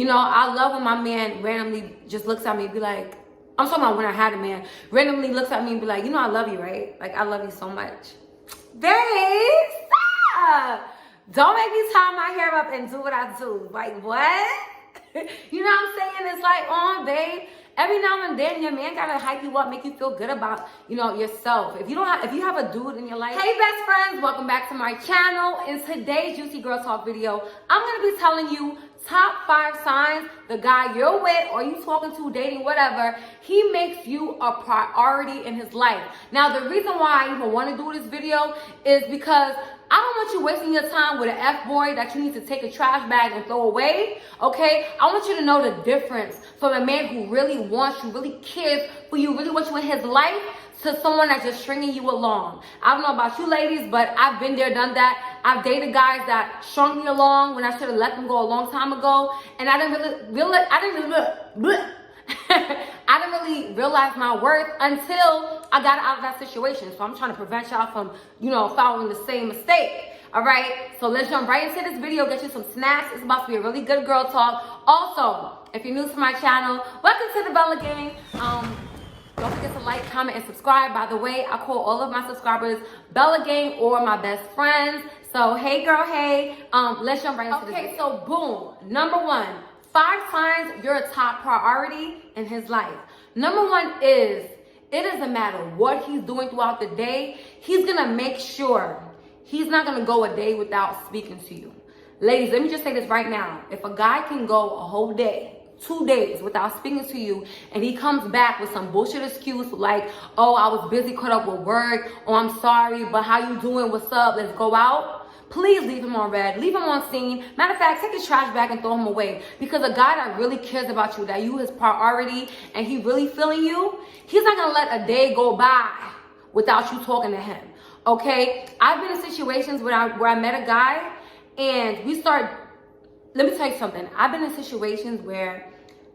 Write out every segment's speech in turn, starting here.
You know, I love when my man randomly just looks at me and be like, I'm talking about when I had a man, randomly looks at me and be like, you know I love you, right? Like, I love you so much. Babe, stop. Don't make me tie my hair up and do what I do. Like, what? You know what I'm saying? It's like, oh, babe. Every now and then, your man gotta hype you up, make you feel good about, you know, yourself. If you have a dude in your life. Hey, best friends, welcome back to my channel. In today's Juicy Girl Talk video, I'm gonna be telling you top 5 signs the guy you're with or you talking to, dating, whatever, he makes you a priority in his life. Now, the reason why I even want to do this video is because I don't want you wasting your time with an F-boy that you need to take a trash bag and throw away, okay? I want you to know the difference from a man who really wants you, really cares for you, really wants you in his life, to someone that's just stringing you along. I don't know about you ladies, but I've been there, done that. I've dated guys that strung me along when I should have let them go a long time ago, and I didn't really realize my worth until I got out of that situation. So I'm trying to prevent y'all from, you know, following the same mistake. All right, so let's jump right into this video, get you some snacks. It's about to be a really good girl talk. Also, if you're new to my channel, welcome to the Bella Gang. Don't forget to like, comment, and subscribe. By the way, I call all of my subscribers Bella Gang or my best friends. So, hey girl, hey. Let's jump right into this. Okay, so boom. Number 1, 5 signs you're a top priority in his life. Number 1 is, it doesn't matter what he's doing throughout the day, he's gonna make sure he's not gonna go a day without speaking to you. Ladies, let me just say this right now. If a guy can go a whole day, 2 days without speaking to you, and he comes back with some bullshit excuse like, oh, I was busy, caught up with work, oh, I'm sorry, but how you doing, what's up, let's go out, please leave him on red, leave him on scene. Matter of fact, take his trash bag and throw him away, because a guy that really cares about you, that you his priority, and he really feeling you, he's not gonna let a day go by without you talking to him, okay? I've been in situations where I met a guy, and let me tell you something. I've been in situations where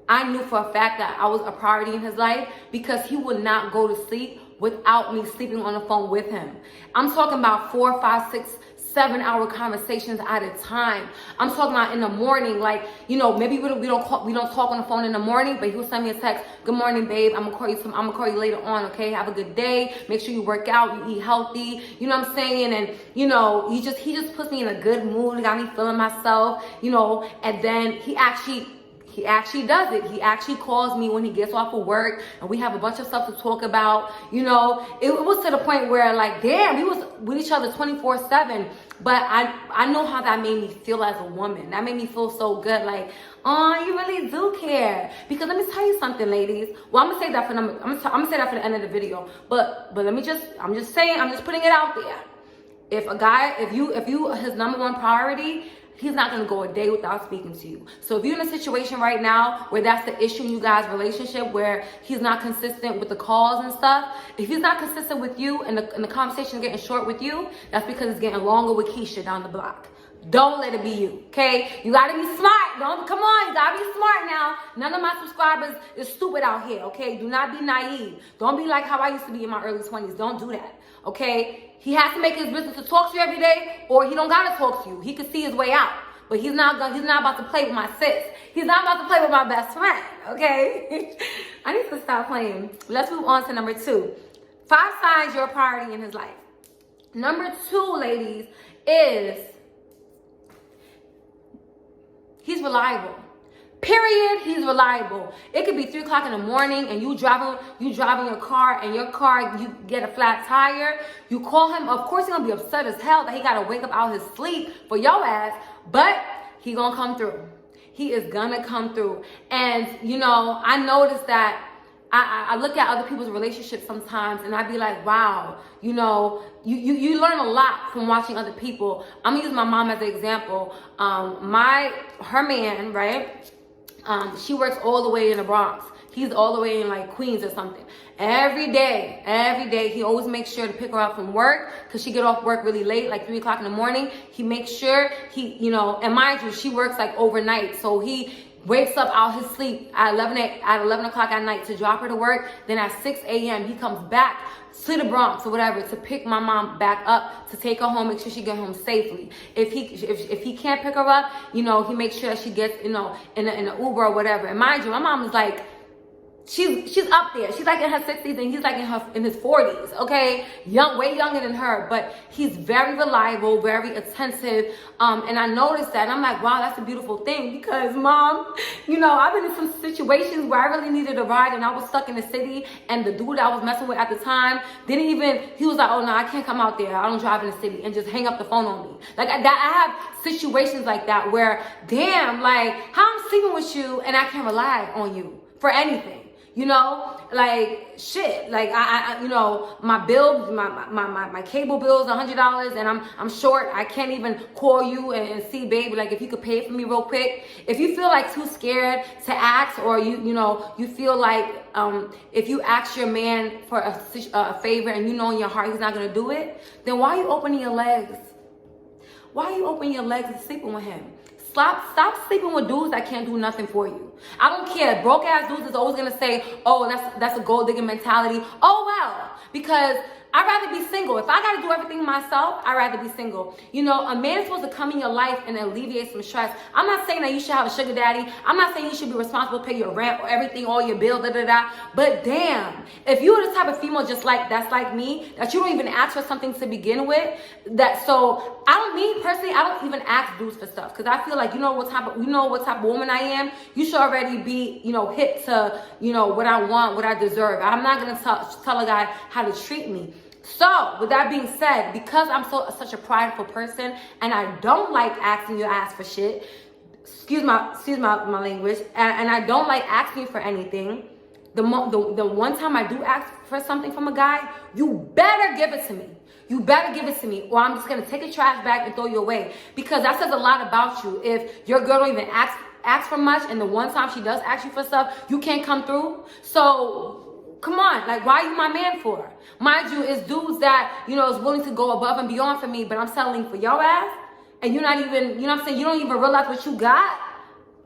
I knew for a fact that I was a priority in his life because he would not go to sleep without me sleeping on the phone with him. I'm talking about 4, 5, 6, 7-hour conversations at a time. I'm talking about in the morning, like, you know, maybe we don't talk on the phone in the morning, but he'll send me a text, good morning, babe, I'm gonna call you later on, okay? Have a good day. Make sure you work out, you eat healthy. You know what I'm saying? And you know, he just puts me in a good mood, got me feeling myself, you know, and then he actually does it. He actually calls me when he gets off of work, and we have a bunch of stuff to talk about. You know, it was to the point where, like, damn, we was with each other 24/7. But I know how that made me feel as a woman. That made me feel so good. Like, oh, you really do care. Because let me tell you something, ladies. Well, I'm gonna say that for the end of the video. But I'm just putting it out there. If a guy, if you his number 1 priority, he's not gonna go a day without speaking to you. So if you're in a situation right now where that's the issue in you guys' relationship, where he's not consistent with the calls and stuff, if he's not consistent with you and the conversation getting short with you, that's because it's getting longer with Keisha down the block. Don't let it be you, okay? You gotta be smart. Come on, you gotta be smart now. None of my subscribers is stupid out here, okay? Do not be naive. Don't be like how I used to be in my early 20s. Don't do that, okay? He has to make his business to talk to you every day, or he don't gotta talk to you. He can see his way out. But he's not about to play with my sis. He's not about to play with my best friend, okay? I need to stop playing. Let's move on to number 2. 5 signs you're a priority in his life. Number 2, ladies, is he's reliable. Period. He's reliable. It could be 3 o'clock in the morning and you driving your car, and your car, you get a flat tire. You call him. Of course, he's gonna be upset as hell that he gotta wake up out his sleep for your ass, but he gonna come through. He is gonna come through. And you know, I noticed that I look at other people's relationships sometimes, and I be like, wow, you know, you learn a lot from watching other people. I'm gonna use my mom as an example. Her man, right? She works all the way in the Bronx. He's all the way in like Queens or something. Every day, he always makes sure to pick her up from work, because she get off work really late, like 3 o'clock in the morning. He makes sure you know, and mind you, she works like overnight. So he wakes up out his sleep at 11 o'clock at night to drop her to work. Then at 6 a.m. he comes back to the Bronx or whatever to pick my mom back up, to take her home, make sure she get home safely. If he can't pick her up, you know, he makes sure that she gets, you know, in an Uber or whatever. And mind you, my mom is like, she's up there. She's like in her 60s and he's like in his 40s, okay? Way younger than her, but he's very reliable, very attentive. And I noticed that and I'm like, wow, that's a beautiful thing, because mom, you know, I've been in some situations where I really needed a ride and I was stuck in the city, and the dude I was messing with at the time he was like, oh no, I can't come out there. I don't drive in the city, and just hang up the phone on me. Like I have situations like that where, damn, like how I'm sleeping with you and I can't rely on you for anything. You know, like shit, like I you know, my bill, my cable bill is $100 and I'm short. I can't even call you and see, baby, like if you could pay it for me real quick. If you feel like too scared to ask, or you know, you feel like if you ask your man for a favor and you know in your heart he's not gonna do it, then why are you opening your legs? Why are you opening your legs and sleeping with him? Stop sleeping with dudes that can't do nothing for you. I don't care. Broke ass dudes is always gonna say, oh, that's a gold digger mentality. Oh well, because I'd rather be single. If I gotta do everything myself, I'd rather be single. You know, a man is supposed to come in your life and alleviate some stress. I'm not saying that you should have a sugar daddy. I'm not saying you should be responsible to pay your rent or everything, all your bills, But damn, if you're the type of female that's like me, that you don't even ask for something to begin with, personally, I don't even ask dudes for stuff, because I feel like you know what type of woman I am. You should already be, you know, hip to, you know, what I want, what I deserve. I'm not gonna tell a guy how to treat me. So, with that being said, because I'm such a prideful person and I don't like asking your ass for shit, excuse my language, and I don't like asking for anything, the one time I do ask for something from a guy, you better give it to me. You better give it to me, or I'm just gonna take a trash bag and throw you away. Because that says a lot about you. If your girl don't even ask for much, and the one time she does ask you for stuff, you can't come through. So come on, like, why are you my man for? Mind you, it's dudes that, you know, is willing to go above and beyond for me, but I'm settling for your ass, and you're not even, you know what I'm saying, you don't even realize what you got.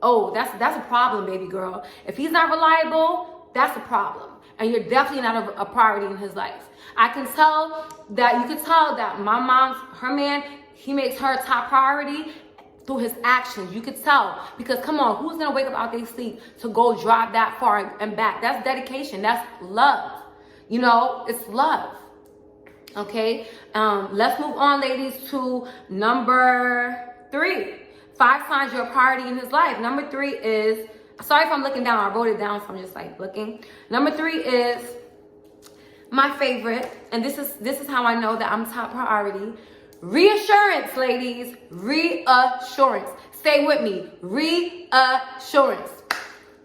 Oh, that's a problem, baby girl. If he's not reliable, that's a problem, and you're definitely not a priority in his life. You can tell that my mom's, her man, he makes her a top priority through his actions. You could tell, because come on, who's gonna wake up out their sleep to go drive that far and back? That's dedication. That's love. You know, it's love. Okay, let's move on, ladies, to number 3. 5 signs you're a priority in his life. Number 3 is, sorry if I'm looking down, I wrote it down, so I'm just like looking. Number 3 is my favorite, and this is how I know that I'm top priority. Reassurance, ladies. Reassurance. Stay with me. Reassurance.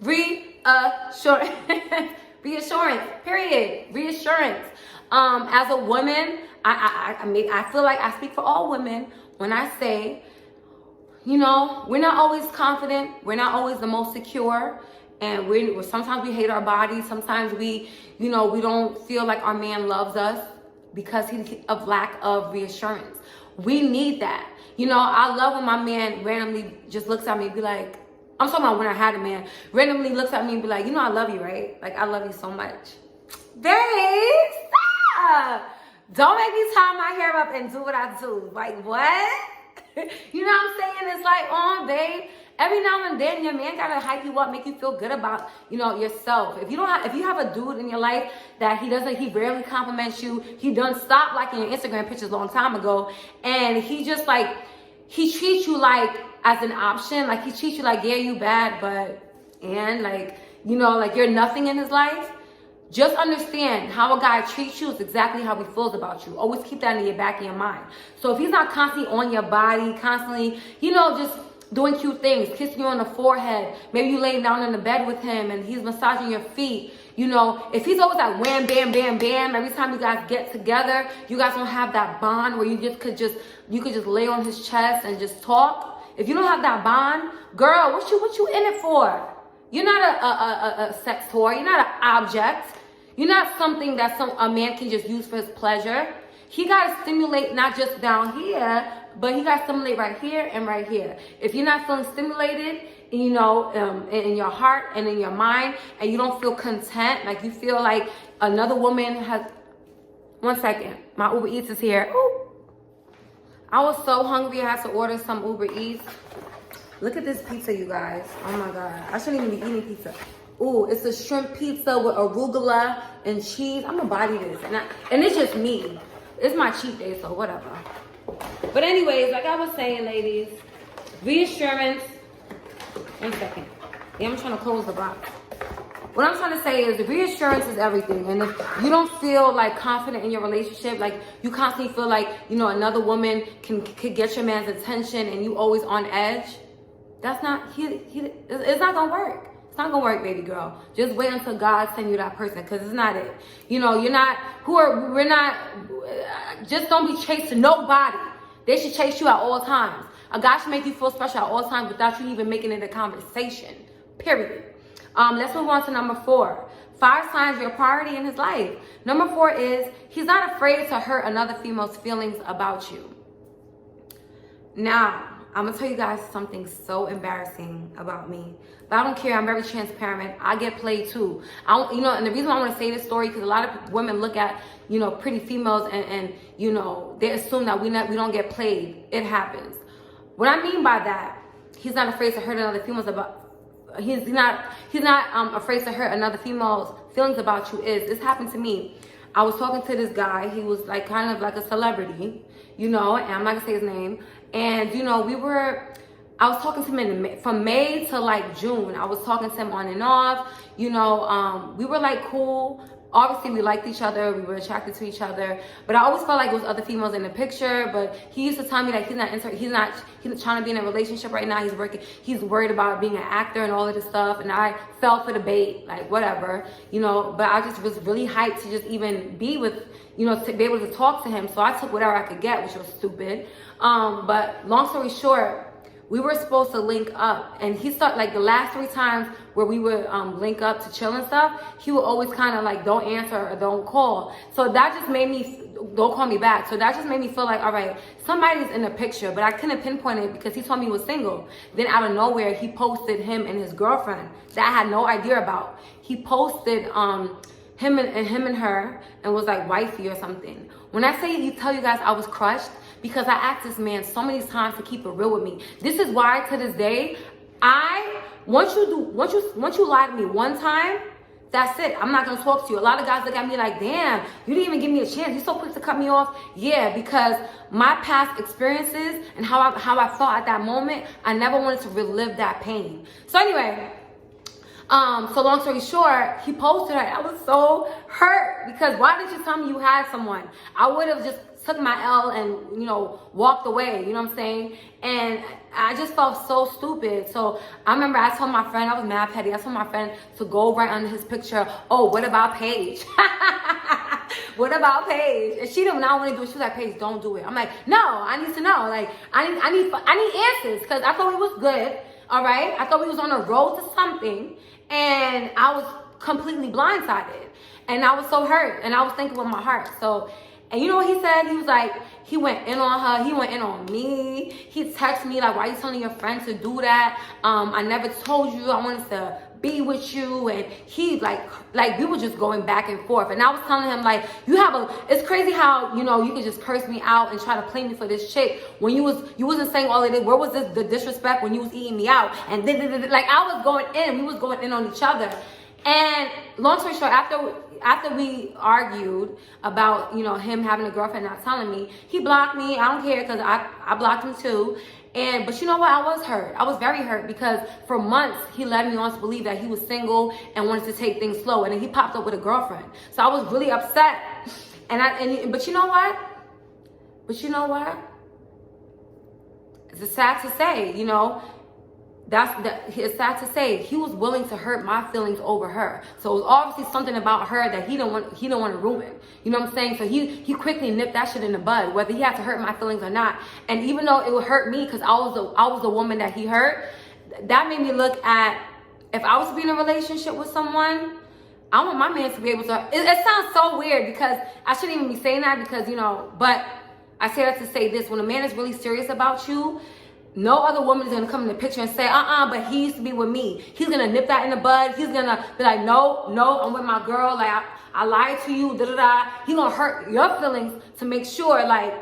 Reassurance. Reassurance. Period. Reassurance. As a woman, I feel like I speak for all women when I say, you know, we're not always confident. We're not always the most secure. And sometimes we hate our bodies. Sometimes we don't feel like our man loves us because of lack of reassurance. We need that. You know, I love when my man randomly just looks at me and be like, I'm talking about when I had a man, randomly looks at me and be like, you know, I love you, right? Like, I love you so much. Babe, stop. Don't make me tie my hair up and do what I do. Like, what? You know what I'm saying? It's like, oh, babe. Every now and then, your man gotta hype you up, make you feel good about, you know, yourself. If you have a dude in your life that he rarely compliments you, he done stopped liking your Instagram pictures a long time ago, and he just like, he treats you like as an option, like he treats you like, yeah, you bad, and like, you know, like you're nothing in his life. Just understand how a guy treats you is exactly how he feels about you. Always keep that in your back of your mind. So if he's not constantly on your body, constantly, you know, just doing cute things, kissing you on the forehead, maybe you laying down in the bed with him and he's massaging your feet, you know, if he's always like wham, bam, bam, bam, every time you guys get together, you guys don't have that bond where you could just lay on his chest and just talk. If you don't have that bond, girl, what you in it for? You're not a sex toy. You're not an object. You're not something that a man can just use for his pleasure. He got to stimulate not just down here, but he got to stimulate right here and right here. If you're not feeling stimulated you know, in your heart and in your mind, and you don't feel content, like you feel like another woman has, one second, my Uber Eats is here. Ooh. I was so hungry, I had to order some Uber Eats. Look at this pizza, you guys. Oh my God, I shouldn't even be eating pizza. Ooh, it's a shrimp pizza with arugula and cheese. I'm gonna body this, and it's just me. It's my cheat day, so whatever. But anyways, like I was saying, ladies, reassurance. One second. Yeah, I'm trying to close the box. What I'm trying to say is reassurance is everything. And if you don't feel like confident in your relationship, like you constantly feel like, you know, another woman could get your man's attention and you always on edge, that's not, it's not gonna work. It's not gonna work, baby girl. Just wait until God send you that person, because it's not it. You know, just don't be chasing nobody. They should chase you at all times. A guy should make you feel special at all times without you even making it a conversation, period. Let's move on to number 4. 5 signs you're a priority in his life. Number 4 is he's not afraid to hurt another female's feelings about you. Now, I'm gonna tell you guys something so embarrassing about me, but I don't care. I'm very transparent. I get played too. And the reason I want to say this story, because a lot of women look at, you know, pretty females and you know, they assume that we don't get played. It happens. What I mean by that, he's not afraid to hurt another female's about. He's not afraid to hurt another female's feelings about you. This happened to me. I was talking to this guy. He was like kind of like a celebrity, you know, and I'm not gonna say his name. And you know, I was talking to him from May to like June. I was talking to him on and off. You know, we were like cool. Obviously, we liked each other. We were attracted to each other. But I always felt like it was other females in the picture. But he used to tell me that he's trying to be in a relationship right now. He's worried about being an actor and all of this stuff. And I fell for the bait, like whatever, you know. But I just was really hyped to just even be with, you know, to be able to talk to him. So I took whatever I could get, which was stupid. But long story short, we were supposed to link up, and he started like the last 3 times where we would link up to chill and stuff. He would always kind of like don't answer or don't call. So that just made me don't call me back. So that just made me feel like, all right, somebody's in the picture, but I couldn't pinpoint it because he told me he was single. Then out of nowhere, he posted him and his girlfriend that I had no idea about. He posted him and her and was like wifey or something. When I tell you guys I was crushed, because I asked this man so many times to keep it real with me. This is why to this day, once you lie to me one time, that's it. I'm not gonna talk to you. A lot of guys look at me like, damn, you didn't even give me a chance. You're so quick to cut me off. Yeah, because my past experiences and how I felt at that moment, I never wanted to relive that pain. So anyway, so long story short, he posted her. I was so hurt because why did you tell me you had someone? I would have just took my L and, you know, walked away, you know what I'm saying? And I just felt so stupid. So I remember I told my friend, I was mad petty. I told my friend to go right under his picture. Oh, what about Paige? What about Paige? And she did not want to do it. She was like, Paige, don't do it. I'm like, no, I need to know. Like, I need answers because I thought we was good. All right. I thought we was on a road to something, and I was completely blindsided, and I was so hurt, and I was thinking with my heart. So. And you know what he said? He was like, he went in on her. He went in on me. He texted me like, why are you telling your friend to do that? I never told you I wanted to be with you. And he like we were just going back and forth. And I was telling him like, it's crazy how, you know, you could just curse me out and try to play me for this chick when you wasn't saying all of this. Where was the disrespect when you was eating me out? And then like I was going in, we was going in on each other. And long story short, after we argued about, you know, him having a girlfriend not telling me, he blocked me. I don't care because I blocked him too. But you know what? I was hurt. I was very hurt because for months he led me on to believe that he was single and wanted to take things slow. And then he popped up with a girlfriend. So I was really upset. But you know what? It's sad to say, you know. It's sad to say he was willing to hurt my feelings over her. So it was obviously something about her that he don't want to ruin. You know what I'm saying? So he quickly nipped that shit in the bud, whether he had to hurt my feelings or not. And even though it would hurt me because I was the woman that he hurt, that made me look at, if I was to be in a relationship with someone, I want my man to be able to. It sounds so weird because I shouldn't even be saying that because, you know, but I say that to say this: when a man is really serious about you, no other woman is gonna come in the picture and say, but he used to be with me. He's gonna nip that in the bud. He's gonna be like, no, I'm with my girl. Like, I lied to you, He gonna hurt your feelings to make sure, like,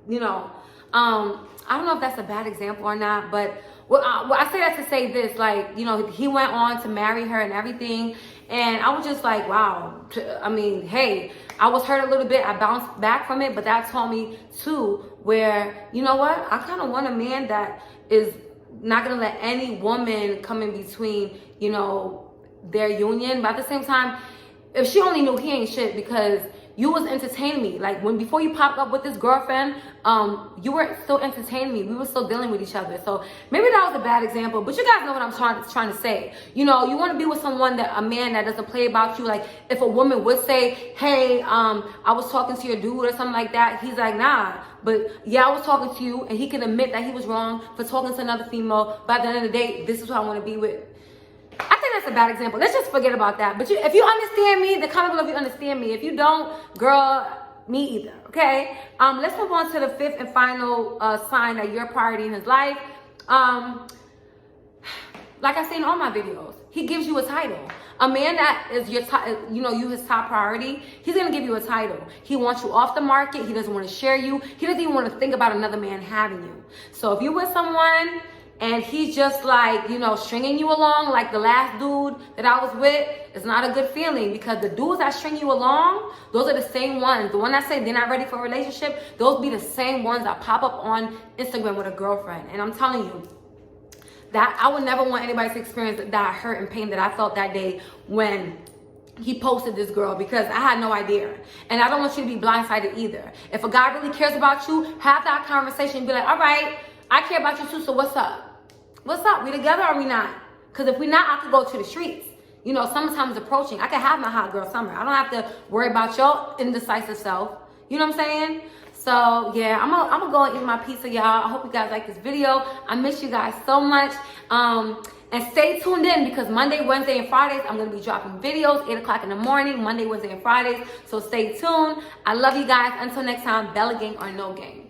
you know, I don't know if that's a bad example or not, but I say that to say this, like, you know, he went on to marry her and everything. And I was just like, wow. I mean, hey, I was hurt a little bit. I bounced back from it, but that taught me too, where, you know what? I kind of want a man that is not going to let any woman come in between, you know, their union. But at the same time, if she only knew, he ain't shit, because you was entertaining me. Like, before you popped up with this girlfriend, you were still entertaining me. We were still dealing with each other. So maybe that was a bad example, but you guys know what I'm trying to say. You know, you want to be with someone, a man that doesn't play about you. Like, if a woman would say, hey, I was talking to your dude or something like that, he's like, nah. But yeah, I was talking to you, and he can admit that he was wrong for talking to another female. But at the end of the day, this is who I want to be with. I think that's a bad example. Let's just forget about that. But if you understand me, the comment below if you understand me. If you don't, girl, me either, okay? Let's move on to the fifth and final sign that you're a priority in his life. Like I say in all my videos, he gives you a title. A man that is your you his top priority, he's gonna give you a title. He wants you off the market. He doesn't want to share you. He doesn't even want to think about another man having you. So if you're with someone and he's just like, you know, stringing you along, like the last dude that I was with, it's not a good feeling, because the dudes that string you along, those are the same ones. The one that say they're not ready for a relationship, those be the same ones that pop up on Instagram with a girlfriend. And I'm telling you, that I would never want anybody to experience that hurt and pain that I felt that day when he posted this girl, because I had no idea. And I don't want you to be blindsided either. If a guy really cares about you, have that conversation and be like, all right, I care about you too, so what's up? What's up? We together or we not? Because if we not, I could go to the streets. You know, summertime is approaching. I can have my hot girl summer. I don't have to worry about your indecisive self. You know what I'm saying? So yeah, I'm gonna go and eat my pizza, y'all. I hope you guys like this video. I miss you guys so much. And stay tuned in, because Monday, Wednesday, and Fridays, I'm going to be dropping videos, 8 o'clock in the morning, Monday, Wednesday, and Fridays. So stay tuned. I love you guys. Until next time, Bella gang or no gang.